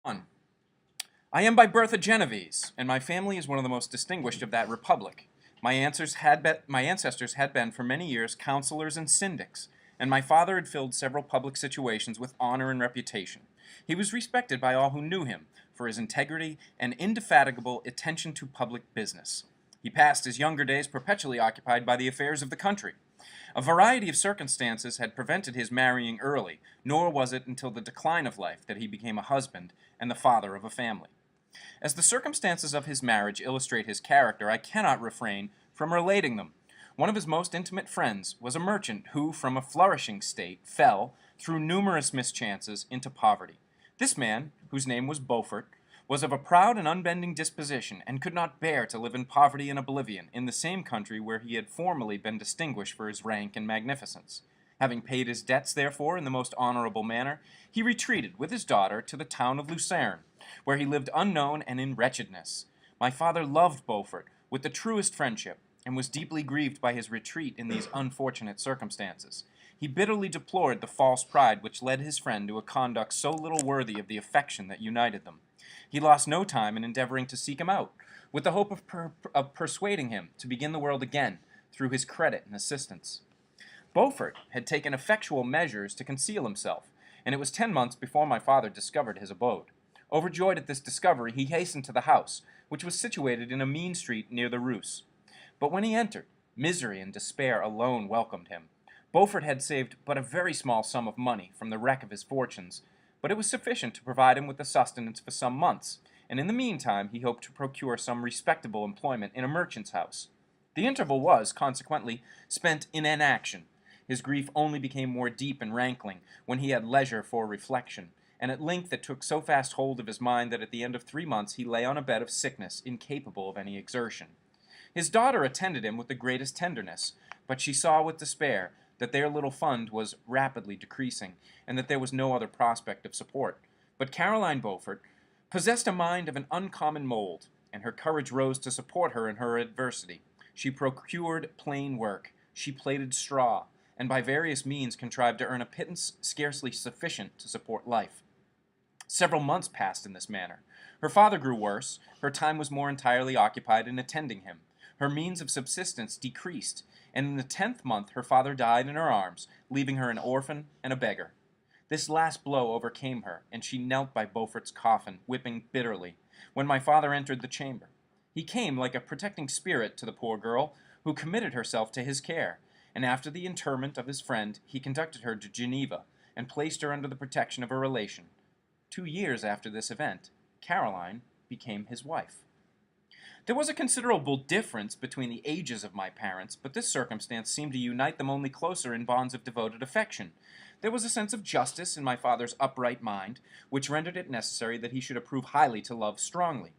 1. I am by birth a Genovese, and my family is one of the most distinguished of that republic. My ancestors had been for many years counselors and syndics, and my father had filled several public situations with honor and reputation. He was respected by all who knew him for his integrity and indefatigable attention to public business. He passed his younger days perpetually occupied by the affairs of the country. A variety of circumstances had prevented his marrying early, nor was it until the decline of life that he became a husband and the father of a family. As the circumstances of his marriage illustrate his character, I cannot refrain from relating them. One of his most intimate friends was a merchant who, from a flourishing state, fell, through numerous mischances, into poverty. This man, whose name was Beaufort, was of a proud and unbending disposition, and could not bear to live in poverty and oblivion in the same country where he had formerly been distinguished for his rank and magnificence. Having paid his debts, therefore, in the most honorable manner, he retreated with his daughter to the town of Lucerne, where he lived unknown and in wretchedness. My father loved Beaufort with the truest friendship, and was deeply grieved by his retreat in these unfortunate circumstances. He bitterly deplored the false pride which led his friend to a conduct so little worthy of the affection that united them. He lost no time in endeavoring to seek him out, with the hope of persuading him to begin the world again through his credit and assistance. Beaufort had taken effectual measures to conceal himself, and it was 10 months before my father discovered his abode. Overjoyed at this discovery, he hastened to the house, which was situated in a mean street near the Rus. But when he entered, misery and despair alone welcomed him. Beaufort had saved but a very small sum of money from the wreck of his fortunes, but it was sufficient to provide him with the sustenance for some months, and in the meantime he hoped to procure some respectable employment in a merchant's house. The interval was, consequently, spent in inaction. His grief only became more deep and rankling when he had leisure for reflection, and at length it took so fast hold of his mind that at the end of 3 months he lay on a bed of sickness, incapable of any exertion. His daughter attended him with the greatest tenderness, but she saw with despair that their little fund was rapidly decreasing, and that there was no other prospect of support. But Caroline Beaufort possessed a mind of an uncommon mold, and her courage rose to support her in her adversity. She procured plain work, she plaited straw, and by various means contrived to earn a pittance scarcely sufficient to support life. Several months passed in this manner. Her father grew worse, her time was more entirely occupied in attending him. Her means of subsistence decreased, and in the 10th month her father died in her arms, leaving her an orphan and a beggar. This last blow overcame her, and she knelt by Beaufort's coffin, weeping bitterly, when my father entered the chamber. He came like a protecting spirit to the poor girl, who committed herself to his care, and after the interment of his friend, he conducted her to Geneva, and placed her under the protection of a relation. 2 years after this event, Caroline became his wife. There was a considerable difference between the ages of my parents, but this circumstance seemed to unite them only closer in bonds of devoted affection. There was a sense of justice in my father's upright mind, which rendered it necessary that he should approve highly to love strongly.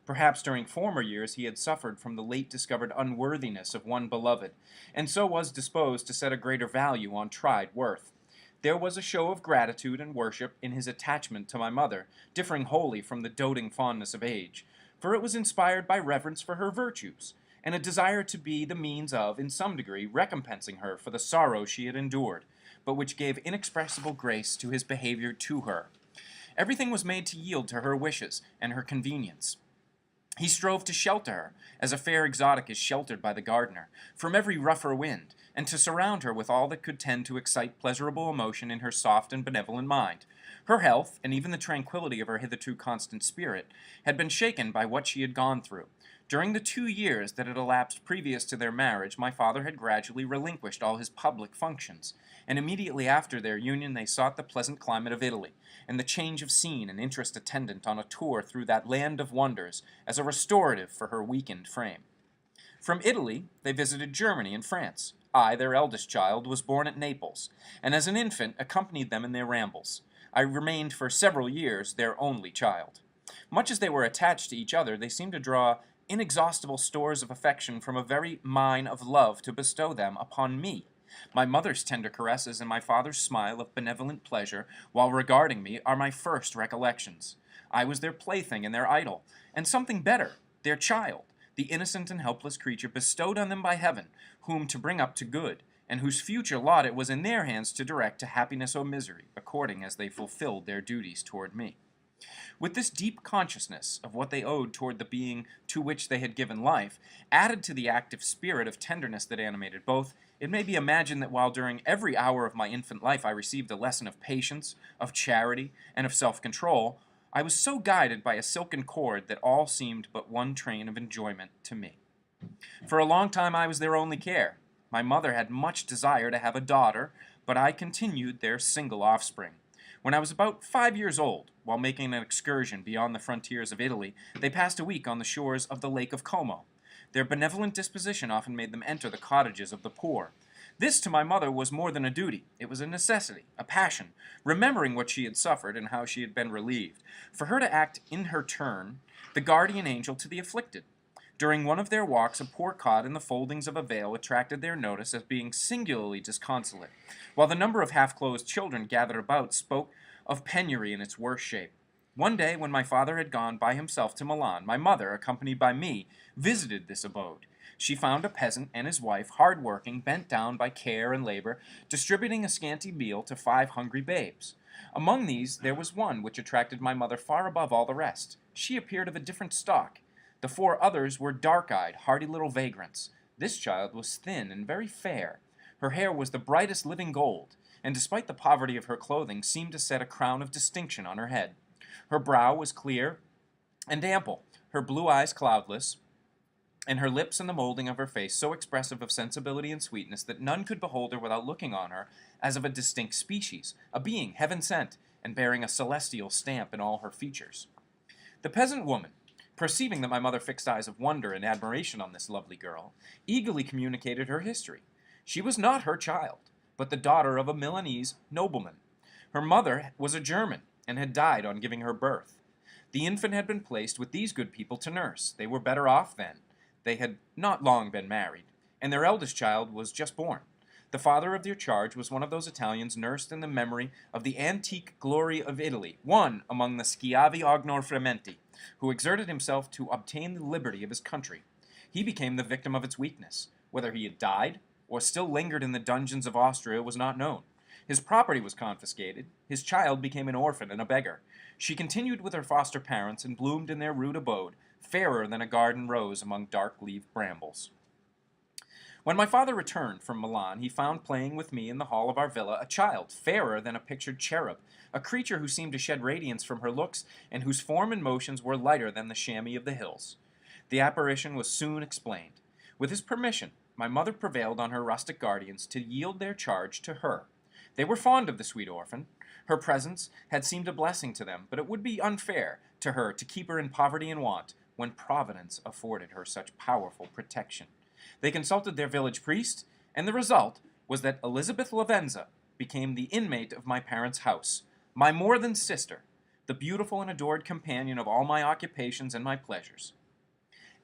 Perhaps during former years he had suffered from the late discovered unworthiness of one beloved, and so was disposed to set a greater value on tried worth. There was a show of gratitude and worship in his attachment to my mother, differing wholly from the doting fondness of age, for it was inspired by reverence for her virtues, and a desire to be the means of, in some degree, recompensing her for the sorrow she had endured, but which gave inexpressible grace to his behavior to her. Everything was made to yield to her wishes and her convenience. He strove to shelter her, as a fair exotic is sheltered by the gardener, from every rougher wind, and to surround her with all that could tend to excite pleasurable emotion in her soft and benevolent mind. Her health, and even the tranquillity of her hitherto constant spirit, had been shaken by what she had gone through. During the 2 years that had elapsed previous to their marriage, my father had gradually relinquished all his public functions, and immediately after their union they sought the pleasant climate of Italy, and the change of scene and interest attendant on a tour through that land of wonders, as a restorative for her weakened frame. From Italy they visited Germany and France. I, their eldest child, was born at Naples, and as an infant accompanied them in their rambles. I remained for several years their only child. Much as they were attached to each other, they seemed to draw inexhaustible stores of affection from a very mine of love to bestow them upon me. My mother's tender caresses and my father's smile of benevolent pleasure, while regarding me, are my first recollections. I was their plaything and their idol, and something better, their child, the innocent and helpless creature bestowed on them by heaven, whom to bring up to good, and whose future lot it was in their hands to direct to happiness or misery, according as they fulfilled their duties toward me. With this deep consciousness of what they owed toward the being to which they had given life, added to the active spirit of tenderness that animated both, it may be imagined that while during every hour of my infant life I received a lesson of patience, of charity, and of self-control, I was so guided by a silken cord that all seemed but one train of enjoyment to me. For a long time I was their only care. My mother had much desire to have a daughter, but I continued their single offspring. When I was about 5 years old, while making an excursion beyond the frontiers of Italy, they passed a week on the shores of the Lake of Como. Their benevolent disposition often made them enter the cottages of the poor. This to my mother was more than a duty. It was a necessity, a passion, remembering what she had suffered and how she had been relieved, for her to act in her turn the guardian angel to the afflicted. During one of their walks, a poor cot in the foldings of a veil attracted their notice as being singularly disconsolate, while the number of half-closed children gathered about spoke of penury in its worst shape. One day, when my father had gone by himself to Milan, my mother, accompanied by me, visited this abode. She found a peasant and his wife, hard-working, bent down by care and labor, distributing a scanty meal to 5 hungry babes. Among these there was one which attracted my mother far above all the rest. She appeared of a different stock. The 4 others were dark-eyed, hardy little vagrants. This child was thin and very fair. Her hair was the brightest living gold, and despite the poverty of her clothing, seemed to set a crown of distinction on her head. Her brow was clear and ample, her blue eyes cloudless, and her lips and the molding of her face so expressive of sensibility and sweetness that none could behold her without looking on her as of a distinct species, a being heaven-sent, and bearing a celestial stamp in all her features. The peasant woman, perceiving that my mother fixed eyes of wonder and admiration on this lovely girl, eagerly communicated her history. She was not her child, but the daughter of a Milanese nobleman. Her mother was a German, and had died on giving her birth. The infant had been placed with these good people to nurse. They were better off then. They had not long been married, and their eldest child was just born. The father of their charge was one of those Italians nursed in the memory of the antique glory of Italy, one among the Schiavi Ognor Frementi, who exerted himself to obtain the liberty of his country. He became the victim of its weakness. Whether he had died, or still lingered in the dungeons of Austria, was not known. His property was confiscated. His child became an orphan and a beggar. She continued with her foster parents and bloomed in their rude abode, fairer than a garden rose among dark-leaved brambles. When my father returned from Milan, he found playing with me in the hall of our villa a child, fairer than a pictured cherub, a creature who seemed to shed radiance from her looks, and whose form and motions were lighter than the chamois of the hills. The apparition was soon explained. With his permission, my mother prevailed on her rustic guardians to yield their charge to her. They were fond of the sweet orphan. Her presence had seemed a blessing to them, but it would be unfair to her to keep her in poverty and want, when Providence afforded her such powerful protection. They consulted their village priest, and the result was that Elizabeth Lavenza became the inmate of my parents' house, my more than sister, the beautiful and adored companion of all my occupations and my pleasures.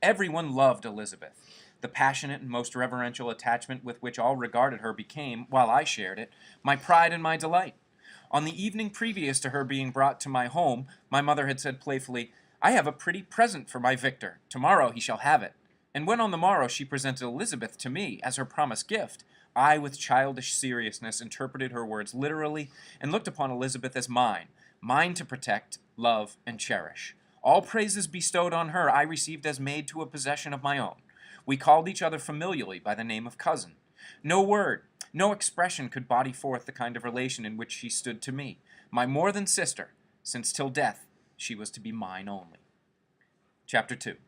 Everyone loved Elizabeth. The passionate and most reverential attachment with which all regarded her became, while I shared it, my pride and my delight. On the evening previous to her being brought to my home, my mother had said playfully, "I have a pretty present for my Victor. Tomorrow he shall have it." And when on the morrow she presented Elizabeth to me as her promised gift, I, with childish seriousness, interpreted her words literally and looked upon Elizabeth as mine, mine to protect, love, and cherish. All praises bestowed on her I received as made to a possession of my own. We called each other familiarly by the name of cousin. No word, no expression could body forth the kind of relation in which she stood to me, my more than sister, since till death she was to be mine only. Chapter 2.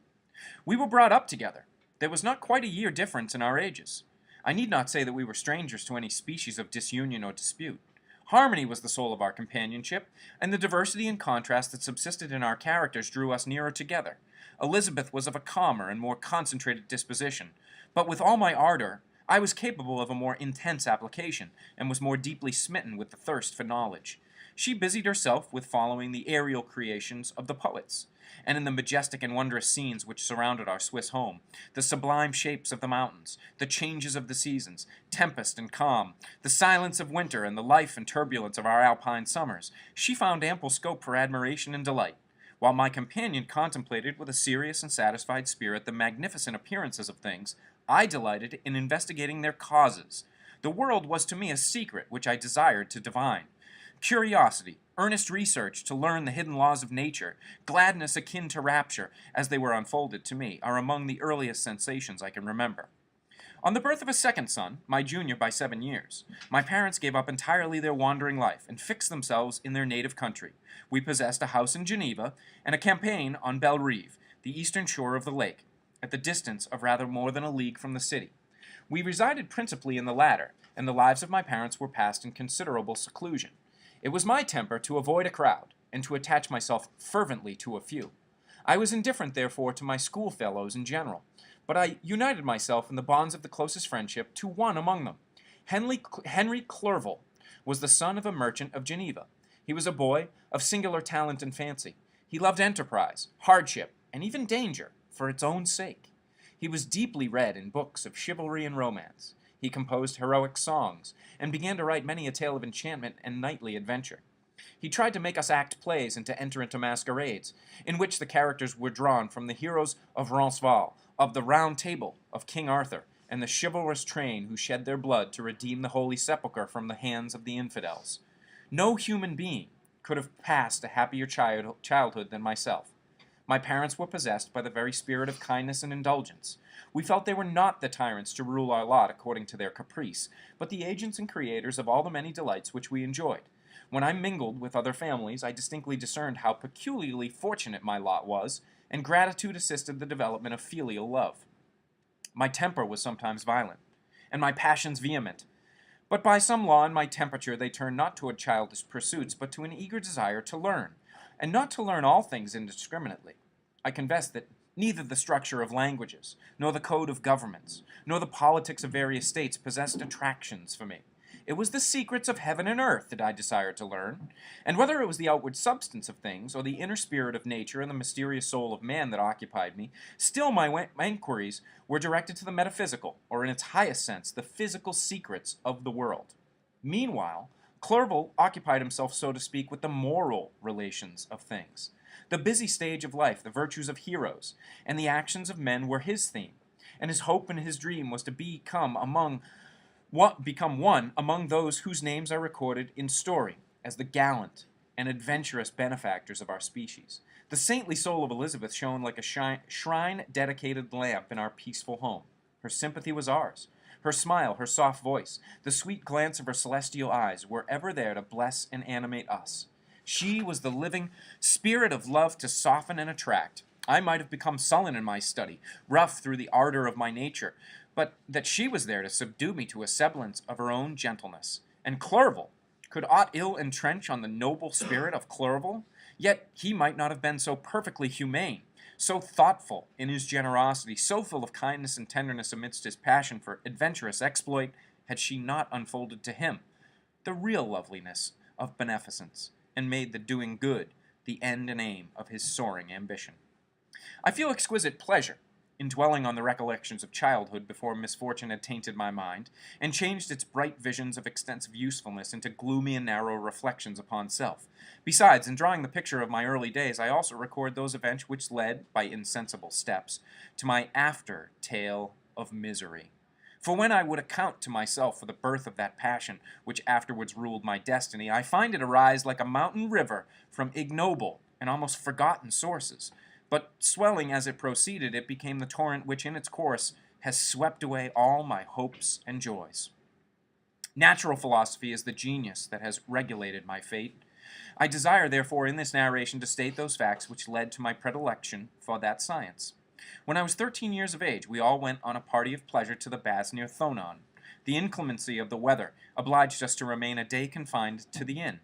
We were brought up together. There was not quite a year difference in our ages. I need not say that we were strangers to any species of disunion or dispute. Harmony was the soul of our companionship, and the diversity and contrast that subsisted in our characters drew us nearer together. Elizabeth was of a calmer and more concentrated disposition, but with all my ardor, I was capable of a more intense application, and was more deeply smitten with the thirst for knowledge. She busied herself with following the aerial creations of the poets, and in the majestic and wondrous scenes which surrounded our Swiss home, the sublime shapes of the mountains, the changes of the seasons, tempest and calm, the silence of winter, and the life and turbulence of our alpine summers, she found ample scope for admiration and delight, while my companion contemplated with a serious and satisfied spirit the magnificent appearances of things. I delighted in investigating their causes. The world was to me a secret which I desired to divine. Curiosity, earnest research to learn the hidden laws of nature, gladness akin to rapture, as they were unfolded to me, are among the earliest sensations I can remember. On the birth of a second son, my junior by 7 years, my parents gave up entirely their wandering life and fixed themselves in their native country. We possessed a house in Geneva and a campaign on Belle Rive, the eastern shore of the lake, at the distance of rather more than a league from the city. We resided principally in the latter, and the lives of my parents were passed in considerable seclusion. It was my temper to avoid a crowd, and to attach myself fervently to a few. I was indifferent, therefore, to my schoolfellows in general, but I united myself in the bonds of the closest friendship to one among them. Henry Clerval was the son of a merchant of Geneva. He was a boy of singular talent and fancy. He loved enterprise, hardship, and even danger for its own sake. He was deeply read in books of chivalry and romance. He composed heroic songs, and began to write many a tale of enchantment and knightly adventure. He tried to make us act plays and to enter into masquerades, in which the characters were drawn from the heroes of Roncesvalles, of the Round Table, of King Arthur, and the chivalrous train who shed their blood to redeem the Holy Sepulchre from the hands of the infidels. No human being could have passed a happier childhood than myself. My parents were possessed by the very spirit of kindness and indulgence. We felt they were not the tyrants to rule our lot according to their caprice, but the agents and creators of all the many delights which we enjoyed. When I mingled with other families, I distinctly discerned how peculiarly fortunate my lot was, and gratitude assisted the development of filial love. My temper was sometimes violent, and my passions vehement, but by some law in my temperature they turned not toward childish pursuits, but to an eager desire to learn, and not to learn all things indiscriminately. I confess that neither the structure of languages, nor the code of governments, nor the politics of various states possessed attractions for me. It was the secrets of heaven and earth that I desired to learn, and whether it was the outward substance of things, or the inner spirit of nature and the mysterious soul of man that occupied me, still my inquiries were directed to the metaphysical, or in its highest sense, the physical secrets of the world. Meanwhile, Clerval occupied himself, so to speak, with the moral relations of things. The busy stage of life, the virtues of heroes, and the actions of men were his theme, and his hope and his dream was to become one among those whose names are recorded in story as the gallant and adventurous benefactors of our species. The saintly soul of Elizabeth shone like a shrine-dedicated lamp in our peaceful home. Her sympathy was ours. Her smile, her soft voice, the sweet glance of her celestial eyes were ever there to bless and animate us. She was the living spirit of love to soften and attract. I might have become sullen in my study, rough through the ardor of my nature, but that she was there to subdue me to a semblance of her own gentleness. And Clerval, could aught ill entrench on the noble spirit of Clerval? Yet he might not have been so perfectly humane, so thoughtful in his generosity, so full of kindness and tenderness amidst his passion for adventurous exploit, had she not unfolded to him the real loveliness of beneficence, and made the doing good the end and aim of his soaring ambition. I feel exquisite pleasure in dwelling on the recollections of childhood before misfortune had tainted my mind, and changed its bright visions of extensive usefulness into gloomy and narrow reflections upon self. Besides, in drawing the picture of my early days, I also record those events which led, by insensible steps, to my after tale of misery. For when I would account to myself for the birth of that passion which afterwards ruled my destiny, I find it arise like a mountain river from ignoble and almost forgotten sources. But swelling as it proceeded, it became the torrent which in its course has swept away all my hopes and joys. Natural philosophy is the genius that has regulated my fate. I desire, therefore, in this narration to state those facts which led to my predilection for that science. When I was 13 years of age, we all went on a party of pleasure to the baths near Thonon. The inclemency of the weather obliged us to remain a day confined to the inn.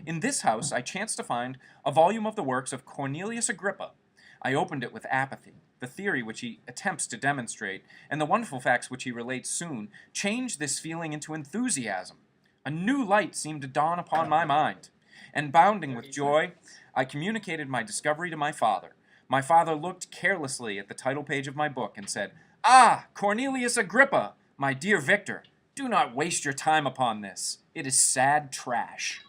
In this house I chanced to find a volume of the works of Cornelius Agrippa. I opened it with apathy. The theory which he attempts to demonstrate, and the wonderful facts which he relates soon, change this feeling into enthusiasm. A new light seemed to dawn upon my mind, and bounding with joy, I communicated my discovery to my father. My father looked carelessly at the title page of my book and said, "Ah, Cornelius Agrippa, my dear Victor, do not waste your time upon this. It is sad trash."